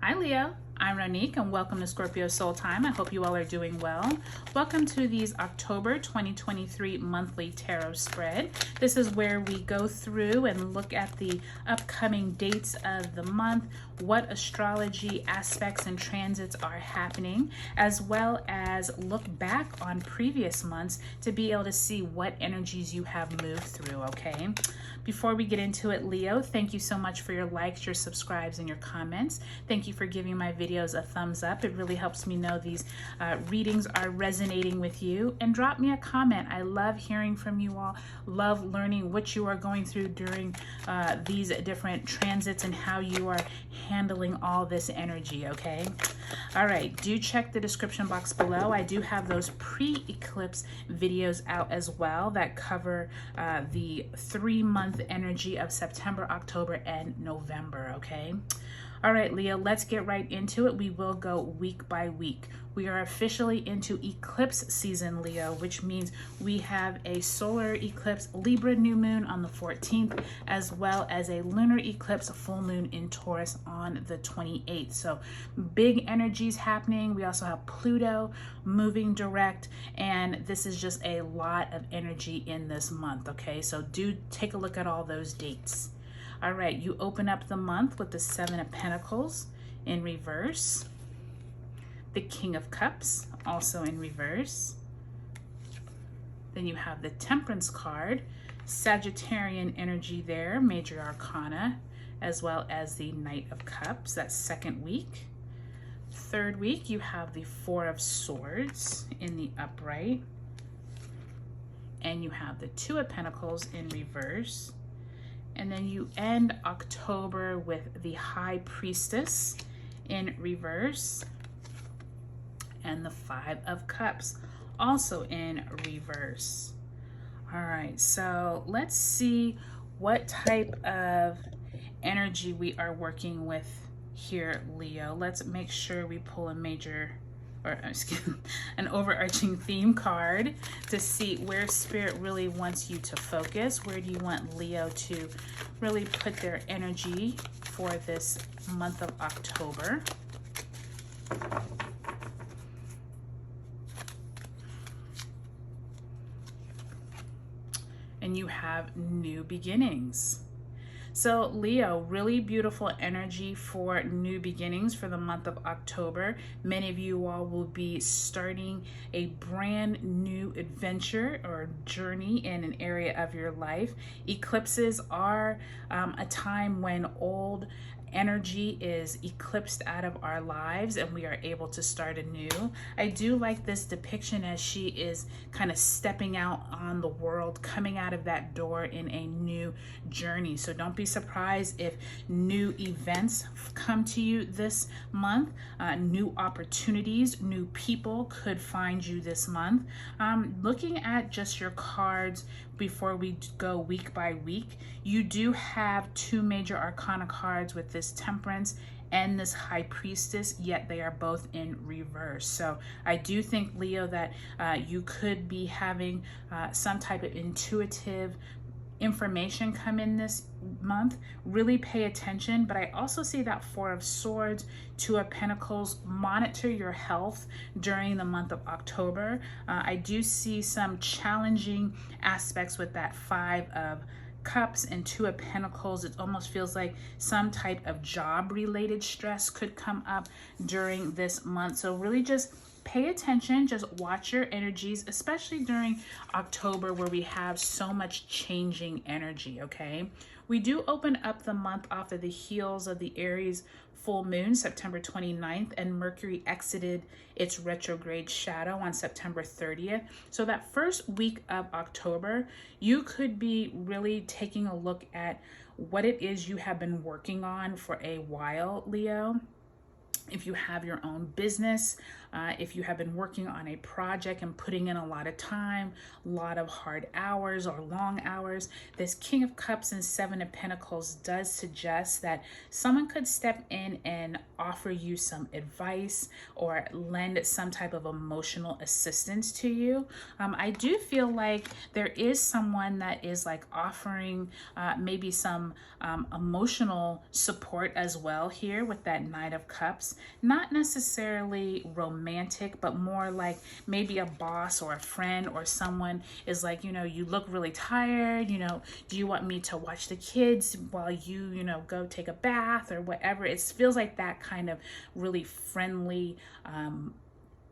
Hi Leo, I'm Ronique and welcome to Scorpio Soul Time. I hope you all are doing well. Welcome to these October 2023 monthly tarot spread. This is where we go through and look at the upcoming dates of the month, what astrology aspects and transits are happening, as well as look back on previous months to be able to see what energies you have moved through, okay? Before we get into it, Leo, thank you so much for your likes, your subscribes, and your comments. Thank you for giving my videos a thumbs up. It really helps me know these readings are resonating with you. And drop me a comment. I love hearing from you all. Love learning what you are going through during these different transits and how you are handling all this energy, okay? All right, do check the description box below. I do have those pre-eclipse videos out as well that cover the 3-month energy of September, October, and November, okay? All right, Leo, let's get right into it. We will go week by week. We are officially into eclipse season, Leo, which means we have a solar eclipse, Libra new moon on the 14th, as well as a lunar eclipse, full moon in Taurus on the 28th. So big energies happening. We also have Pluto moving direct, and this is just a lot of energy in this month, okay? So do take a look at all those dates. All right, you open up the month with the 7 of Pentacles in reverse, the King of Cups also in reverse. Then you have the Temperance card, Sagittarian energy there, Major Arcana, as well as the Knight of Cups, that's second week. Third week, you have the 4 of Swords in the upright, and you have the 2 of Pentacles in reverse. And then you end October with the High Priestess in reverse and the 5 of Cups also in reverse. All right, so let's see what type of energy we are working with here, Leo. Let's make sure we pull a major, or excuse me, an overarching theme card to see where Spirit really wants you to focus. Where do you want Leo to really put their energy for this month of October? And you have new beginnings. So Leo, really beautiful energy for new beginnings for the month of October. Many of you all will be starting a brand new adventure or journey in an area of your life. Eclipses are a time when old energy is eclipsed out of our lives and we are able to start anew. I do like this depiction as she is kind of stepping out on the world, coming out of that door in a new journey. So don't be surprised if new events come to you this month. New opportunities, new people could find you this month. Looking at just your cards before we go week by week, you do have 2 major arcana cards with this Temperance and this High Priestess, yet they are both in reverse. So I do think, Leo, that you could be having some type of intuitive information come in this month. Really pay attention. But I also see that 4 of Swords, 2 of Pentacles. Monitor your health during the month of October. I do see some challenging aspects with that 5 of Cups and 2 of Pentacles. It almost feels like some type of job related stress could come up during this month. So really just pay attention, just watch your energies, especially during October where we have so much changing energy, okay? We do open up the month off of the heels of the Aries full moon, September 29th, and Mercury exited its retrograde shadow on September 30th. So that first week of October, you could be really taking a look at what it is you have been working on for a while, Leo. If you have your own business, if you have been working on a project and putting in a lot of time, a lot of hard hours or long hours, this King of Cups and Seven of Pentacles does suggest that someone could step in and offer you some advice or lend some type of emotional assistance to you. I do feel like there is someone that is like offering maybe some emotional support as well here with that Knight of Cups. Not necessarily romantic, but more like maybe a boss or a friend or someone is like, you know, you look really tired, you know, do you want me to watch the kids while you know, go take a bath or whatever. It feels like that kind of really friendly,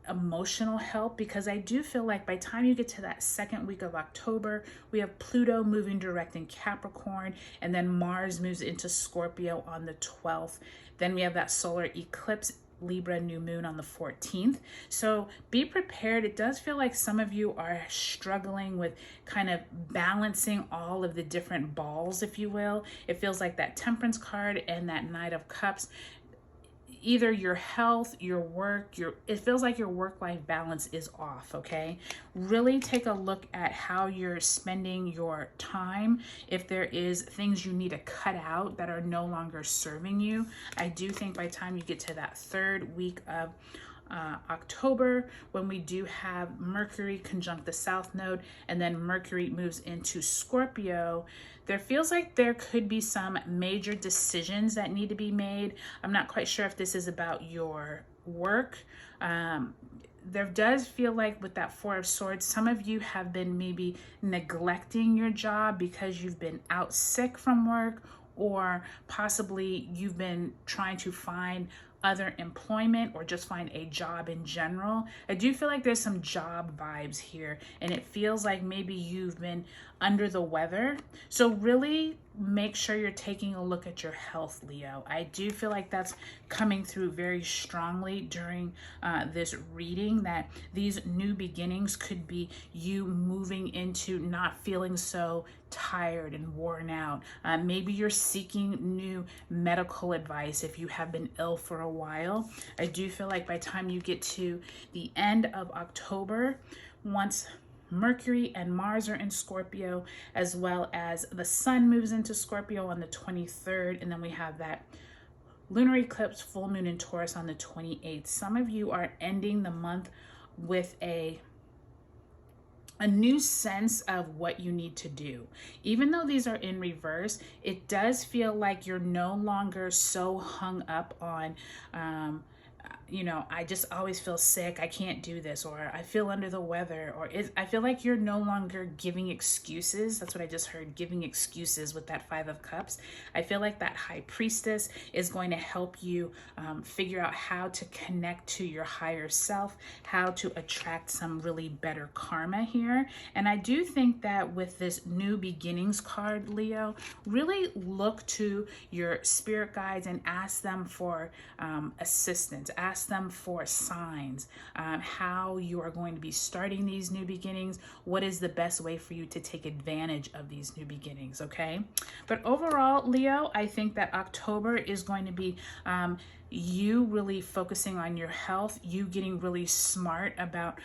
emotional help, because I do feel like by the time you get to that second week of October, we have Pluto moving direct in Capricorn, and then Mars moves into Scorpio on the 12th. Then we have that solar eclipse, Libra new moon on the 14th. So be prepared. It does feel like some of you are struggling with kind of balancing all of the different balls, if you will. It feels like that Temperance card and that Knight of Cups, either your health, your work, it feels like your work-life balance is off, okay? Really take a look at how you're spending your time. If there is things you need to cut out that are no longer serving you, I do think by the time you get to that third week of October, when we do have Mercury conjunct the South Node, and then Mercury moves into Scorpio, there feels like there could be some major decisions that need to be made. I'm not quite sure if this is about your work. There does feel like with that Four of Swords, some of you have been maybe neglecting your job because you've been out sick from work, or possibly you've been trying to find other employment or just find a job in general. I do feel like there's some job vibes here, and it feels like maybe you've been under the weather. So really make sure you're taking a look at your health, Leo. I do feel like that's coming through very strongly during this reading, that these new beginnings could be you moving into not feeling so tired and worn out. Maybe you're seeking new medical advice if you have been ill for a while. I do feel like by the time you get to the end of October, once Mercury and Mars are in Scorpio, as well as the Sun moves into Scorpio on the 23rd, and then we have that lunar eclipse, full moon in Taurus on the 28th. Some of you are ending the month with a new sense of what you need to do. Even though these are in reverse, it does feel like you're no longer so hung up on you know, I just always feel sick, I can't do this, or I feel under the weather, or I feel like you're no longer giving excuses. That's what I just heard, giving excuses with that Five of Cups. I feel like that High Priestess is going to help you figure out how to connect to your higher self, how to attract some really better karma here. And I do think that with this new beginnings card, Leo, really look to your spirit guides and ask them for assistance. Ask them for signs, how you are going to be starting these new beginnings. What is the best way for you to take advantage of these new beginnings, okay? But overall, Leo, I think that October is going to be you really focusing on your health, you getting really smart about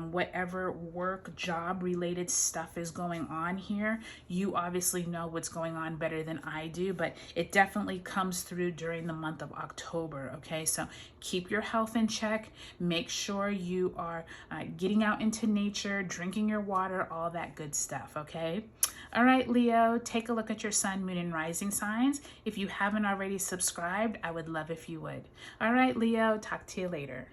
whatever work, job related stuff is going on here. You obviously know what's going on better than I do, but it definitely comes through during the month of October, okay? So keep your health in check. Make sure you are getting out into nature, drinking your water, all that good stuff, okay? All right, Leo, take a look at your sun, moon, and rising signs. If you haven't already subscribed, I would love if you would. All right, Leo, talk to you later.